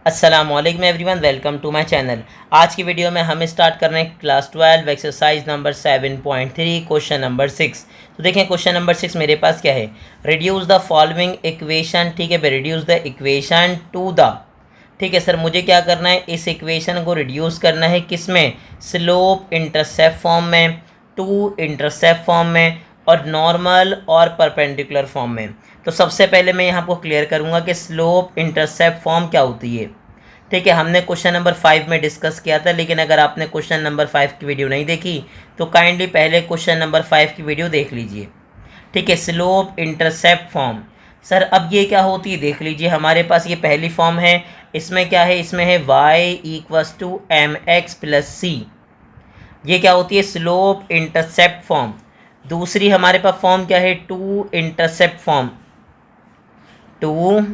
अस्सलामुअलैकुम everyone, welcome to my channel. आज की वीडियो में हम स्टार्ट कर रहे हैं class 12 exercise number 7.3 question number 6। तो देखें क्वेश्चन नंबर 6 मेरे पास क्या है, रिड्यूस द फॉलोइंग इक्वेशन। ठीक है, reduce the equation two the, ठीक है सर मुझे क्या करना है, इस इक्वेशन को रिड्यूस करना है किस में, स्लोप इंटरसेप्ट फॉर्म में, टू इंटरसेप्ट फॉर्म में और नॉर्मल और परपेंडिकुलर फॉर्म में। तो सबसे पहले मैं यहाँ को क्लियर करूँगा कि स्लोप इंटरसेप्ट फॉर्म क्या होती है। ठीक है, हमने क्वेश्चन नंबर 5 में डिस्कस किया था, लेकिन अगर आपने क्वेश्चन नंबर 5 की वीडियो नहीं देखी तो काइंडली पहले क्वेश्चन नंबर 5 की वीडियो देख लीजिए। ठीक है, स्लोप इंटरसेप्ट फॉर्म। सर अब ये क्या होती है देख लीजिए, हमारे पास ये पहली फॉर्म है, इसमें क्या है, इसमें है y = mx + c। ये क्या होती है, स्लोप इंटरसेप्ट फॉर्म। दूसरी हमारे पास फॉर्म क्या है, two intercept form, two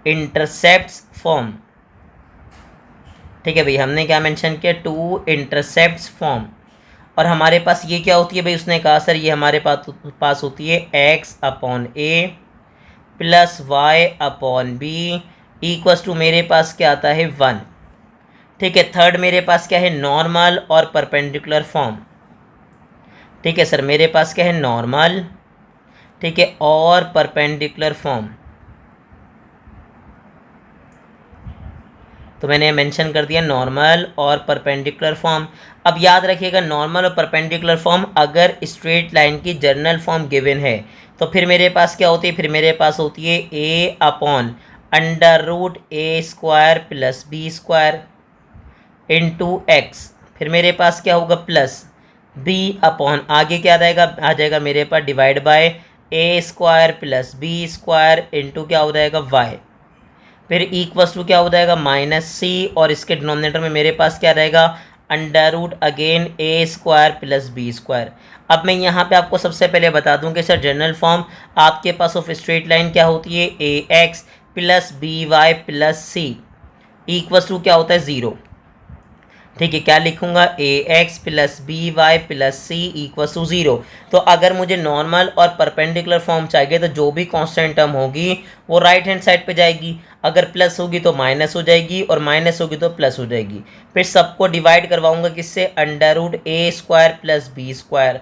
intercept form. ठीक है भाई, हमने क्या मेंशन किया, टू इंटरसेप्ट फॉर्म। और हमारे पास ये क्या होती है भाई, उसने कहा सर ये हमारे पास होती है x/a + y/b = मेरे पास क्या आता है 1। ठीक है, थर्ड मेरे पास क्या है, नॉर्मल और परपेंडिकुलर फॉर्म। ठीक है सर, मेरे पास क्या है, नॉर्मल, ठीक है, और परपेंडिकुलर फॉर्म। तो मैंने मेंशन कर दिया नॉर्मल और परपेंडिकुलर फॉर्म। अब याद रखिएगा, नॉर्मल और परपेंडिकुलर फॉर्म अगर स्ट्रेट लाइन की जनरल फॉर्म गिवन है तो फिर मेरे पास क्या होती है, फिर मेरे पास होती है a/√a² + b² × x। फिर मेरे पास क्या होगा, प्लस b/ आगे क्या आ जाएगा मेरे पास, डिवाइड बाय a² + b² × क्या हो जाएगा y। फिर इक्वल्स टू क्या हो जाएगा, -c, और इसके डिनोमिनेटर में मेरे पास क्या रहेगा, √अगेन a² + b²। अब मैं यहाँ पे आपको सबसे पहले बता दूं कि सर जनरल फॉर्म आपके पास ऑफ स्ट्रेट लाइन क्या होती है, ax + by + c equals to क्या होता है, 0। ठीक है, क्या लिखूंगा, ax + by + c = 0। तो अगर मुझे नॉर्मल और परपेंडिकुलर फॉर्म चाहिए तो जो भी कांस्टेंट टर्म होगी वो राइट हैंड साइड पे जाएगी, अगर प्लस होगी तो माइनस हो जाएगी और माइनस होगी तो प्लस हो जाएगी। फिर सबको डिवाइड करवाऊंगा किससे, √a² + b², √a²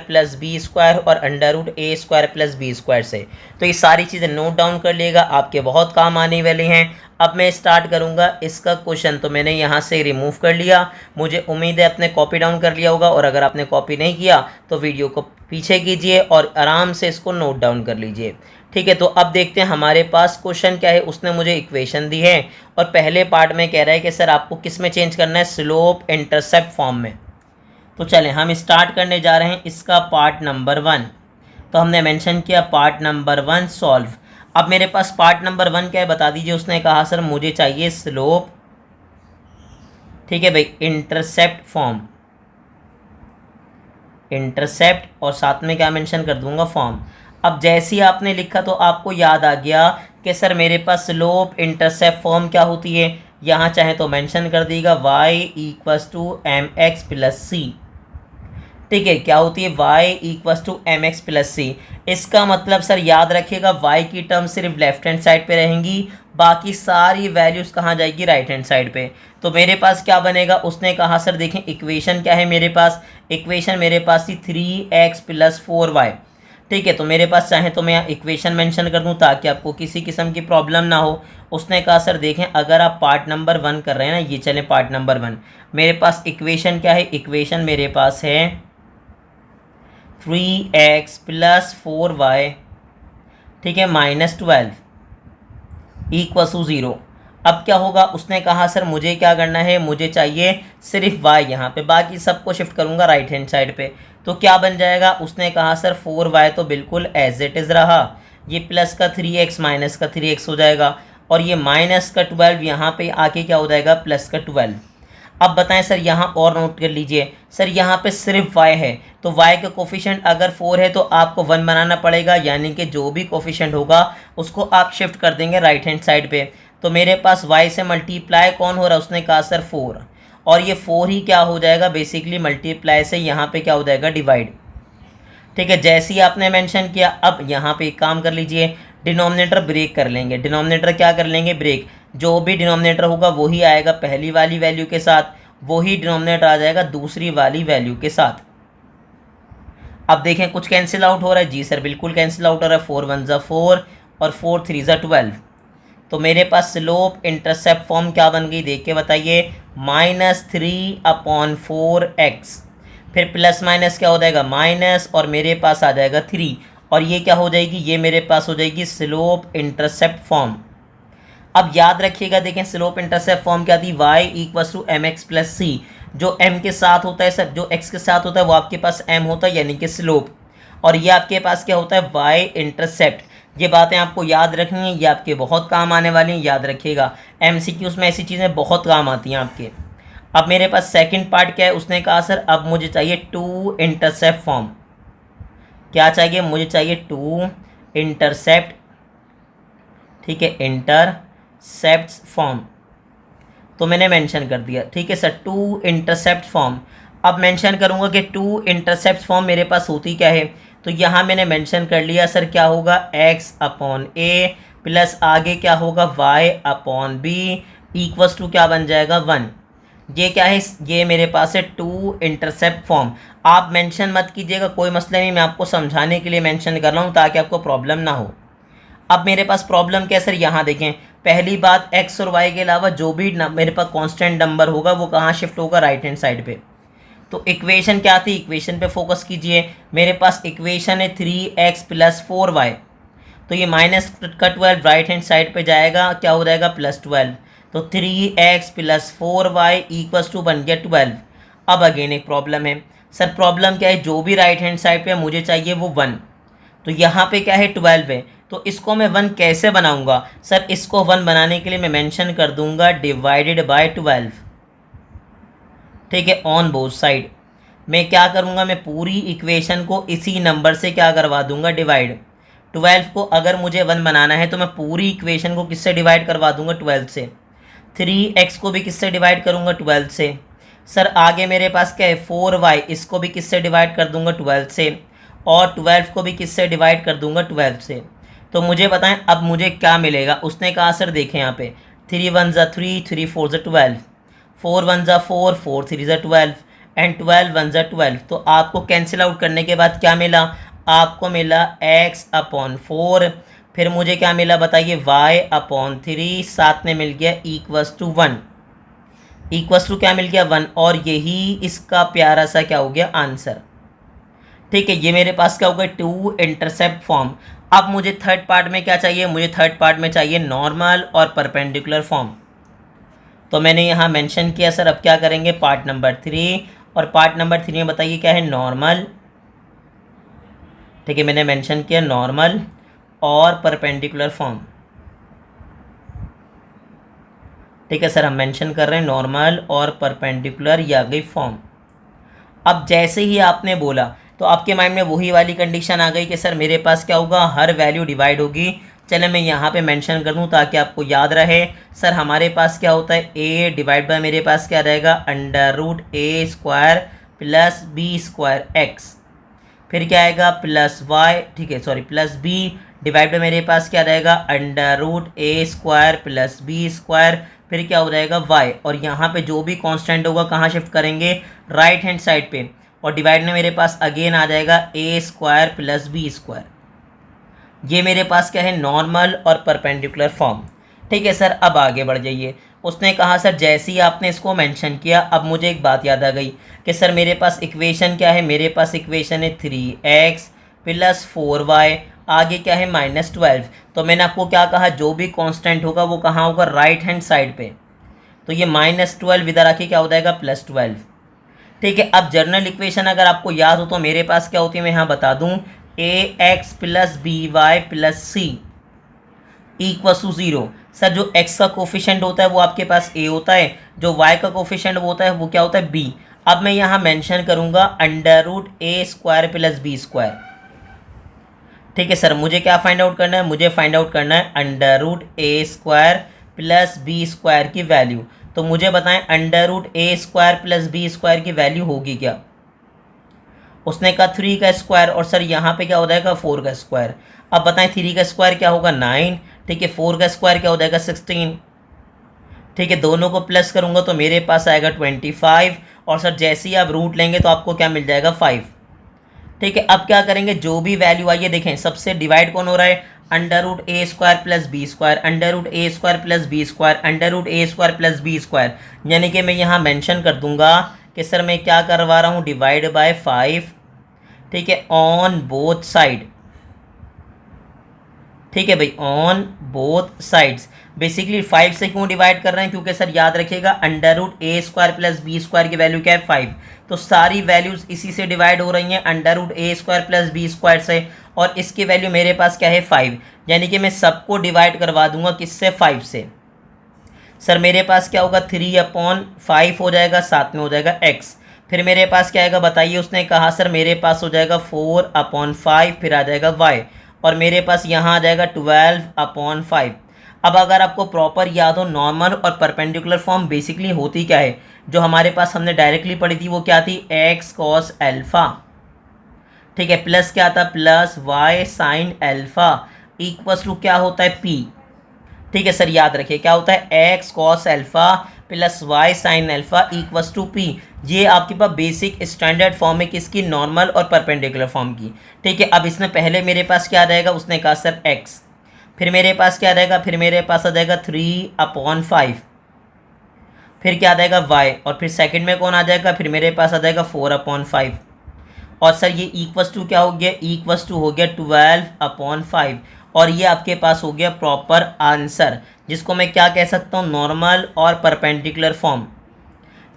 + b² और √a² + b² से। तो ये सारी चीज़ें नोट डाउन कर लिएगा, आपके बहुत काम आने वाले हैं। अब मैं स्टार्ट करूंगा इसका क्वेश्चन। तो मैंने यहाँ से रिमूव कर लिया, मुझे उम्मीद है आपने कॉपी डाउन कर लिया होगा, और अगर आपने कॉपी नहीं किया तो वीडियो को पीछे कीजिए और आराम से इसको नोट डाउन कर लीजिए। ठीक है, तो अब देखते हैं हमारे पास क्वेश्चन क्या है। उसने मुझे इक्वेशन दी है और पहले पार्ट में कह रहा है कि सर आपको किस में चेंज करना है, स्लोप इंटरसेप्ट फॉर्म में। तो चलें हम स्टार्ट करने जा रहे हैं इसका पार्ट नंबर 1। तो हमने मेंशन किया पार्ट नंबर 1 सॉल्व। अब मेरे पास पार्ट नंबर 1 क्या है बता दीजिए। उसने कहा सर मुझे चाहिए स्लोप, ठीक है भाई, इंटरसेप्ट फॉर्म, इंटरसेप्ट और साथ में क्या मेंशन कर दूंगा, फॉर्म। अब जैसे ही आपने लिखा तो आपको याद आ गया कि सर मेरे पास स्लोप इंटरसेप्ट फॉर्म क्या होती है। यहाँ चाहे तो मेंशन कर दीजिएगा y = mx + c। ठीक है, क्या होती है, y = mx + c। इसका मतलब सर याद रखिएगा y की टर्म सिर्फ लेफ्ट हैंड साइड पे रहेंगी, बाकी सारी वैल्यूज़ कहाँ जाएगी, राइट हैंड साइड पे। तो मेरे पास क्या बनेगा, उसने कहा सर देखें इक्वेशन क्या है मेरे पास, इक्वेशन मेरे पास थी 3x + 4y। ठीक है, तो मेरे पास चाहे तो मैं यहाँ इक्वेशन मेंशन कर दूँ ताकि आपको किसी किस्म की प्रॉब्लम ना हो। उसने कहा सर देखें अगर आप पार्ट नंबर 1 कर रहे हैं ना, ये चले पार्ट नंबर 1, मेरे पास इक्वेशन क्या है, इक्वेशन मेरे पास है 3x + 4y, ठीक है, -12 = 0। अब क्या होगा, उसने कहा सर मुझे क्या करना है, मुझे चाहिए सिर्फ y यहाँ पे, बाकी सबको शिफ्ट करूँगा राइट हैंड साइड पे। तो क्या बन जाएगा, उसने कहा सर 4y तो बिल्कुल एज इट इज़ रहा, ये प्लस का 3x माइनस का 3x हो जाएगा, और ये माइनस का 12 यहाँ पे आके क्या हो जाएगा, प्लस का 12। अब बताएं सर यहाँ और नोट कर लीजिए, सर यहाँ पे सिर्फ y है तो y का कोफिशिएंट अगर 4 है तो आपको 1 बनाना पड़ेगा, यानी कि जो भी कोफिशिएंट होगा उसको आप शिफ्ट कर देंगे राइट हैंड साइड पे। तो मेरे पास y से मल्टीप्लाई कौन हो रहा है, उसने कहा सर 4, और ये 4 ही क्या हो जाएगा, बेसिकली मल्टीप्लाई से यहाँ पे क्या हो जाएगा, डिवाइड। ठीक है, जैसे ही आपने मेंशन किया, अब यहाँ पे एक काम कर लीजिए, डिनोमिनेटर ब्रेक कर लेंगे। डिनोमिनेटर क्या कर लेंगे, ब्रेक। जो भी डिनोमिनेटर होगा वही आएगा पहली वाली वैल्यू के साथ, वही डिनोमिनेटर आ जाएगा दूसरी वाली वैल्यू के साथ। अब देखें कुछ कैंसिल आउट हो रहा है, जी सर बिल्कुल कैंसिल आउट हो रहा है, 4 1 ज़ा 4 और 4 3 ज़ा 12। तो मेरे पास स्लोप इंटरसेप्ट फॉर्म क्या बन गई देख के बताइए, -3/4x, फिर प्लस माइनस क्या हो जाएगा माइनस, और मेरे पास आ जाएगा 3, और ये क्या हो जाएगी, ये मेरे पास हो जाएगी स्लोप इंटरसेप्ट फॉर्म। अब याद रखिएगा, देखें स्लोप इंटरसेप्ट फॉर्म क्या थी, y = mx + c, जो m के साथ होता है सर, जो x के साथ होता है वो आपके पास m होता है, यानी कि स्लोप, और ये आपके पास क्या होता है y इंटरसेप्ट। ये बातें आपको याद रखनी है, ये आपके बहुत काम आने वाली हैं, याद रखिएगा, MCQs में ऐसी चीज़ें बहुत काम आती हैं आपके। अब मेरे पास सेकंड पार्ट क्या है, उसने कहा सर अब मुझे चाहिए टू इंटरसेप्ट फॉर्म। क्या चाहिए, मुझे चाहिए टू इंटरसेप्ट, ठीक है, इंटरसेप्ट फॉर्म, तो मैंने मेंशन कर दिया, ठीक है सर, टू इंटरसेप्ट फॉर्म। अब मेंशन करूंगा कि टू इंटरसेप्ट फॉर्म मेरे पास होती क्या है, तो यहाँ मैंने मेंशन कर लिया सर, क्या होगा x/a प्लस आगे क्या होगा y/b इक्वल्स टू क्या बन जाएगा 1। ये क्या है, ये मेरे पास है टू इंटरसेप्ट फॉर्म। आप मेंशन मत कीजिएगा, कोई मसला नहीं, मैं आपको समझाने के लिए मेंशन कर रहा हूँ ताकि आपको प्रॉब्लम ना हो। अब मेरे पास प्रॉब्लम क्या है सर, यहाँ देखें, पहली बात x और y के अलावा जो भी मेरे पास कांस्टेंट नंबर होगा वो कहाँ शिफ्ट होगा, राइट हैंड साइड पे। तो इक्वेशन क्या थी, इक्वेशन पे फोकस कीजिए, मेरे पास इक्वेशन है 3x + 4y, तो ये माइनस का 12 राइट हैंड साइड पे जाएगा, क्या हो जाएगा +12, तो 3x + 4y इक्वल्स टू बन गया 12। अब अगेन एक प्रॉब्लम है सर, प्रॉब्लम क्या है, जो भी राइट हैंड साइड पे मुझे चाहिए वो 1, तो यहाँ पे क्या है 12 है, तो इसको मैं 1 कैसे बनाऊंगा सर, इसको 1 बनाने के लिए मैं मेंशन कर दूंगा डिवाइडेड बाय 12, ठीक है, ऑन बोथ साइड। मैं क्या करूंगा, मैं पूरी इक्वेशन को इसी नंबर से क्या करवा दूंगा डिवाइड। 12 को अगर मुझे 1 बनाना है तो मैं पूरी इक्वेशन को किससे डिवाइड करवा दूंगा 12 से, 3x को भी किससे डिवाइड करूंगा 12 से, सर आगे मेरे पास क्या है 4y, इसको भी किससे डिवाइड कर दूंगा 12 से, और 12 को भी किससे डिवाइड कर दूंगा 12 से। तो मुझे बताएं अब मुझे क्या मिलेगा, उसने कहा सर देखें यहाँ पे 3 1 ज़ा 3, 3 4 ज़ा 12, 4 1 ज़ा 4, 4 3 ज़ा 12 एंड 12 1 ज़ा 12। तो आपको कैंसिल आउट करने के बाद क्या मिला, आपको मिला x/4, फिर मुझे क्या मिला बताइए y/3, साथ में मिल गया इक्वल्स टू 1, इक्वल्स टू क्या मिल गया 1, और यही इसका प्यारा सा क्या हो गया आंसर, ठीक है। ये मेरे पास क्या हो गया टू इंटरसेप्ट फॉर्म। अब मुझे थर्ड पार्ट में क्या चाहिए, मुझे थर्ड पार्ट में चाहिए नॉर्मल और परपेंडिकुलर फॉर्म, तो मैंने यहाँ मेंशन किया सर, अब क्या करेंगे पार्ट नंबर 3, और पार्ट नंबर 3 में बताइए क्या है नॉर्मल, ठीक है, मैंने मेंशन किया नॉर्मल और परपेंडिकुलर फॉर्म, ठीक है सर, हम मेंशन कर रहे हैं नॉर्मल और परपेंडिकुलर, ये आ गई फॉर्म। अब जैसे ही आपने बोला तो आपके माइंड में वही वाली कंडीशन आ गई कि सर मेरे पास क्या होगा, हर वैल्यू डिवाइड होगी। चले मैं यहाँ पे मेंशन कर दूँ ताकि आपको याद रहे, सर हमारे पास क्या होता है a डिवाइड बाय मेरे पास क्या रहेगा √a² + b² x, फिर क्या आएगा +y, ठीक है सॉरी +b डिवाइड बाय मेरे पास क्या रहेगा √a² + b², फिर क्या हो जाएगा y, और यहाँ पे जो भी कांस्टेंट होगा कहाँ शिफ्ट करेंगे, राइट हैंड साइड पे, और डिवाइड में मेरे पास अगेन आ जाएगा a² + b²। ये मेरे पास क्या है नॉर्मल और परपेंडिकुलर फॉर्म, ठीक है सर। अब आगे बढ़ जाइए, उसने कहा सर जैसे ही आपने इसको मेंशन किया, अब मुझे एक बात याद आ गई कि सर मेरे पास इक्वेशन क्या है, मेरे पास इक्वेशन है 3x + 4y, आगे क्या है -12। तो मैंने आपको क्या कहा, जो भी कांस्टेंट होगा वो कहाँ होगा, राइट हैंड साइड पे, तो ये -12 इधर आके क्या हो जाएगा +12, ठीक है। अब जर्नल इक्वेशन अगर आपको याद हो तो मेरे पास क्या होती है, मैं यहाँ बता दूँ ax + by + c equals to 0। Sir जो x का कोफिशिएंट होता है वो आपके पास a होता है, जो y का कोफिशिएंट वो होता है वो क्या होता है b। अब मैं यहाँ मेंशन करूँगा √a² + b², ठीक है सर। मुझे क्या फाइंड आउट करना है, मुझे फाइंड आउट करना है √a² + b² की वैल्यू। तो मुझे बताएं √a² + b² की वैल्यू होगी क्या, उसने कहा 3 का स्क्वायर, और सर यहाँ पे क्या हो जाएगा 4 का स्क्वायर। अब बताएं 3 का स्क्वायर क्या होगा 9, ठीक है, 4 का स्क्वायर क्या हो जाएगा 16, ठीक है, दोनों को प्लस करूँगा तो मेरे पास आएगा 25, और सर जैसे ही आप रूट लेंगे तो आपको क्या मिल जाएगा 5। ठीक है, अब क्या करेंगे, जो भी वैल्यू आई है देखें सबसे डिवाइड कौन हो रहा है, under root a square plus b square, under root a square plus b square, under root a square plus b square. यानी कि मैं यहाँ मेंशन कर दूंगा कि सर मैं क्या करवा रहा हूँ, डिवाइड बाय 5। ठीक है, ऑन बोथ साइड। ठीक है भाई, ऑन बोथ साइड्स। बेसिकली 5 से क्यों डिवाइड कर रहे हैं, क्योंकि सर याद रखिएगा under root a square plus b square की वैल्यू क्या है 5, तो सारी वैल्यूज इसी से डिवाइड हो रही हैं, under root a square plus b square से, और इसकी वैल्यू मेरे पास क्या है 5। यानी कि मैं सबको डिवाइड करवा दूंगा किससे, 5 से। सर मेरे पास क्या होगा, 3/5 हो जाएगा, साथ में हो जाएगा x। फिर मेरे पास क्या आएगा बताइए, उसने कहा सर मेरे पास हो जाएगा 4/5, फिर आ जाएगा y, और मेरे पास यहाँ आ जाएगा 12/5। अब अगर आपको प्रॉपर याद हो, नॉर्मल और परपेंडिकुलर फॉर्म बेसिकली होती क्या है, जो हमारे पास हमने डायरेक्टली पढ़ी थी वो क्या थी, x cos अल्फा। ठीक है, प्लस क्या था, plus y sine alpha equals to क्या होता है, p। ठीक है सर, याद रखिए क्या होता है, x cos alpha plus y sine alpha equals to p। ये आपके पास बेसिक स्टैंडर्ड फॉर्म है किसकी, नॉर्मल और परपेंडिकुलर फॉर्म की। ठीक है, अब इसमें पहले मेरे पास क्या आ जाएगा, उसने कहा सर x, फिर मेरे पास क्या आ जाएगा, फिर मेरे पास आ जाएगा 3/5, फिर क्या आ जाएगा y, और फिर सेकंड में कौन आ जाएगा, फिर मेरे पास आ जाएगा 4/5, और सर ये इक्वल्स टू क्या हो गया, इक्वल्स टू हो गया 12/5, और ये आपके पास हो गया प्रॉपर आंसर, जिसको मैं क्या कह सकता हूँ, नॉर्मल और परपेंडिकुलर फॉर्म।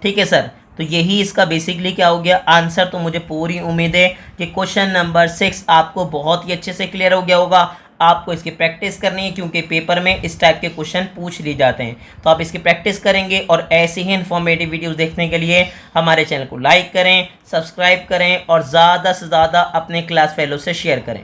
ठीक है सर, तो यही इसका बेसिकली क्या हो गया आंसर। तो मुझे पूरी उम्मीद है कि क्वेश्चन नंबर 6 आपको बहुत ही अच्छे से क्लियर हो गया होगा। आपको इसकी प्रैक्टिस करनी है क्योंकि पेपर में इस टाइप के क्वेश्चन पूछ लिए जाते हैं, तो आप इसकी प्रैक्टिस करेंगे। और ऐसे ही इन्फॉर्मेटिव वीडियोस देखने के लिए हमारे चैनल को लाइक करें, सब्सक्राइब करें और ज़्यादा से ज़्यादा अपने क्लास फेलो से शेयर करें।